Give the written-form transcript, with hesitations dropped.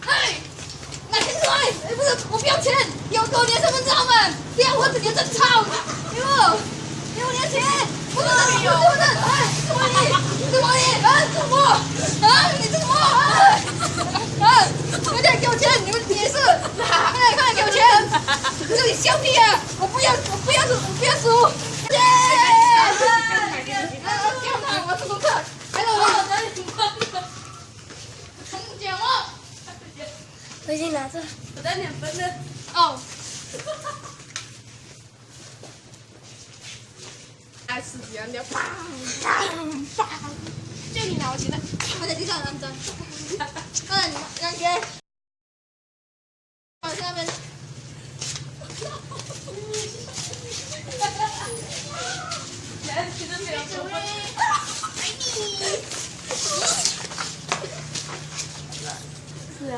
哎，拿钱出来！哎，不是，我不要钱，给我你的身份证号码，不要我这里真吵！给我你的钱！我这里有身份证，哎，什么你？什么你？啊，什么？啊，你什么？快点给我钱！你们也是，快点给我钱！这里笑屁啊！我不要输！钱！给我拿，我是顾客，还有我。重讲哦。我已经拿着。我在2分了。哦。爱死别人的，砰砰砰！就你拿我钱的，我在地上扔针。你让给。我在那边。钱都没有收。爱你。是啊。